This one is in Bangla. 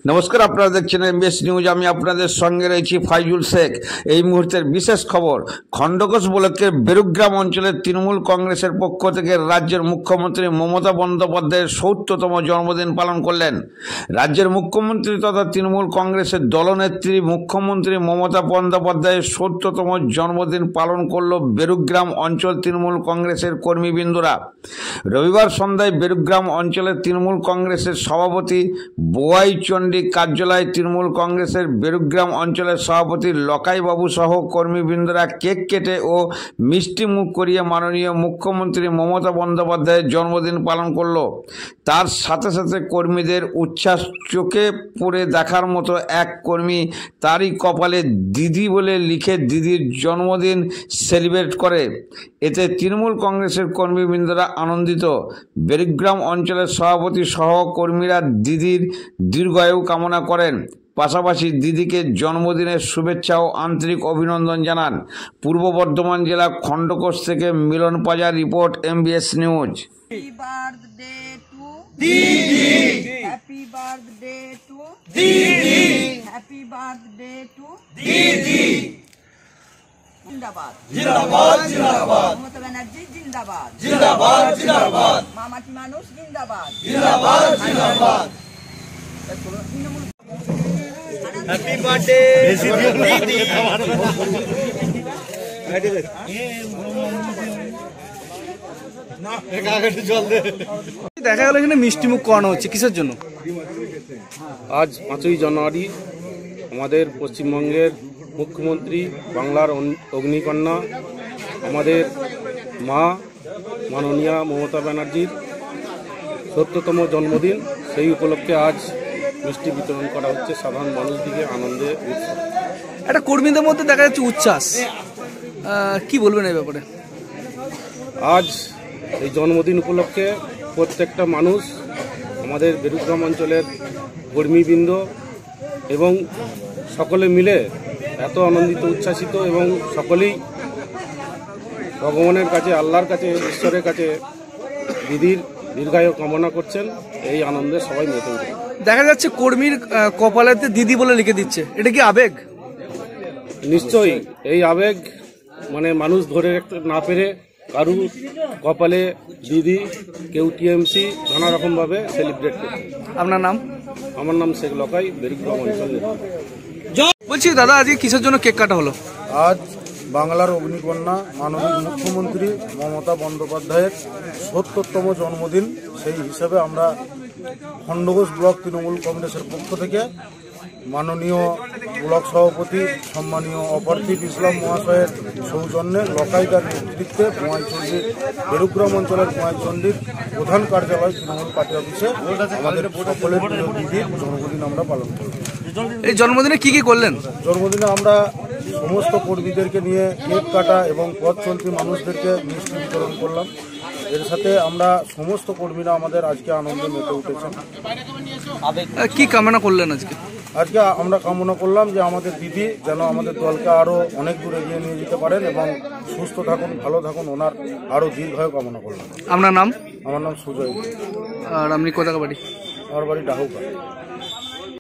নমস্কার, আপনারা দেখছেন এমবিএস নিউজ। আমি আপনাদের সঙ্গে রয়েছি ফাইজুল শেখ। এই মুহূর্তের বিশেষ খবর, খণ্ডঘোষ ব্লকের বেরুগ্রাম অঞ্চলের তৃণমূল কংগ্রেসের পক্ষ থেকে রাজ্যের মুখ্যমন্ত্রী মমতা বন্দ্যোপাধ্যায়ের ৭০তম জন্মদিন পালন করলেন। রাজ্যের মুখ্যমন্ত্রী তথা তৃণমূল কংগ্রেসের দলনেত্রী মুখ্যমন্ত্রী মমতা বন্দ্যোপাধ্যায়ের ৭০তম জন্মদিন পালন করল বেরুগ্রাম অঞ্চল তৃণমূল কংগ্রেসের কর্মীবৃন্দরা। রবিবার সন্ধ্যায় বেরুগ্রাম অঞ্চলের তৃণমূল কংগ্রেসের সভাপতি বোয়াই চন্ডী কার্যালয়ে তৃণমূল কংগ্রেসের বেরুগ্রাম অঞ্চলের সভাপতি লকাইবাবু সহ কর্মীবৃন্দরা কেক কেটে ও মিষ্টি মুখ করিয়ে মাননীয় মুখ্যমন্ত্রী মমতা বন্দ্যোপাধ্যায়ের জন্মদিন পালন করল। তার সাথে সাথে কর্মীদের উচ্ছ্বাস চোখে পড়ে দেখার মতো এক কর্মী তারই কপালে দিদি বলে লিখে দিদির জন্মদিন সেলিব্রেট করে। এতে তৃণমূল কংগ্রেসের কর্মীবৃন্দরা আনন্দিত। বেরুগ্রাম অঞ্চলের সভাপতি সহ কর্মীরা দিদির দীর্ঘায়ু কামনা করেন, পাশাপাশি দিদিকে জন্মদিনের শুভেচ্ছা ও আন্তরিক অভিনন্দন জানান। পূর্ব বর্ধমান জেলা খণ্ডঘোষ থেকে মিলন পাজার রিপোর্ট, এমবিএস নিউজ। जिंदाबाद जिंदाबाद जिंदाबाद ममता बनर्जी जिंदाबाद जिंदाबाद जिंदाबाद मामाटी मानुष जिंदाबाद जिंदाबाद जिंदाबाद हैप्पी बर्थडे दीदी। দেখা গেল এখানে মিষ্টি মুখ করানো হচ্ছে, কিসের জন্য? আজ 5ই জানুয়ারি আমাদের পশ্চিমবঙ্গের মুখ্যমন্ত্রী, বাংলার অগ্নিকন্যা, আমাদের মা মাননীয়া মমতা ব্যানার্জির ৭০তম জন্মদিন। সেই উপলক্ষে আজ মিষ্টি বিতরণ করা হচ্ছে সাধারণ মানুষদিকে আনন্দে উৎসব। একটা কর্মীদের মধ্যে দেখা যাচ্ছে উচ্ছ্বাস, কি বলবেন এই ব্যাপারে? আজ এই জন্মদিন উপলক্ষে প্রত্যেকটা মানুষ, আমাদের বেরুগ্রাম অঞ্চলের কর্মীবৃন্দ এবং সকলে মিলে এত আনন্দিত উচ্ছ্বাসিত এবং সকলেই ভগবানের কাছে, আল্লাহর কাছে, ঈশ্বরের কাছে দিদির দীর্ঘায়ু কামনা করছেন। এই আনন্দে সবাই মেতে উঠে। দেখা যাচ্ছে কর্মীর কপালেতে দিদি বলে লিখে দিচ্ছে, এটা কি আবেগ? নিশ্চয়ই এই আবেগ মানে মানুষ ধরে রাখতে না পেরে কারু কপালে দিদি, কেউ টিএমসি, নানা রকমভাবে সেলিব্রেট করছে। আপনার নাম? আমার নাম শেখ লকাই, বেরুগ্রাম অঞ্চল। বলছি দাদা, আজকে কিসের জন্য কেক কাটা হলো? আজ বাংলার অগ্নিকন্যা মাননীয় মুখ্যমন্ত্রী মমতা বন্দ্যোপাধ্যায়ের ৭০তম জন্মদিন। সেই হিসাবে আমরা খণ্ডঘোষ ব্লক তৃণমূল কংগ্রেসের পক্ষ থেকে মাননীয় ব্লক সভাপতি সম্মানীয় অপার্থিব ইসলাম মহাশয়ের সৌজন্যে লকাইদার নেতৃত্বে বোয়াইচন্ডীর বেরুগ্রাম অঞ্চলের বোয়াইচন্ডীর প্রধান কার্যালয় তৃণমূল পার্টি অফিসে আমাদের সকলের প্রিয় দিদির জন্মদিন আমরা পালন করি। এই জন্মদিনে কি কি করলেন? জন্মদিনে আমরা সমস্ত কর্মীদেরকে নিয়ে কেক কাটা এবং পথ চলতি মানুষদেরকে মিষ্টি বিতরণ করলাম। এর সাথে আমরা সমস্ত কর্মীরা আমাদের আজকে আনন্দে মেতে উঠেছেন। কি কামনা করলেন আজকে? আজকে আমরা কামনা করলাম যে আমাদের দিদি যেন আমাদের দলকে আরও অনেক দূর এগিয়ে নিয়ে যেতে পারেন এবং সুস্থ থাকুন, ভালো থাকুন, ওনার আরও দীর্ঘায়ু কামনা করলাম। আপনার নাম? আমার নাম সুজয়। আর আপনি কোথাকার বাড়ি? আমার বাড়ি ডাহুকা।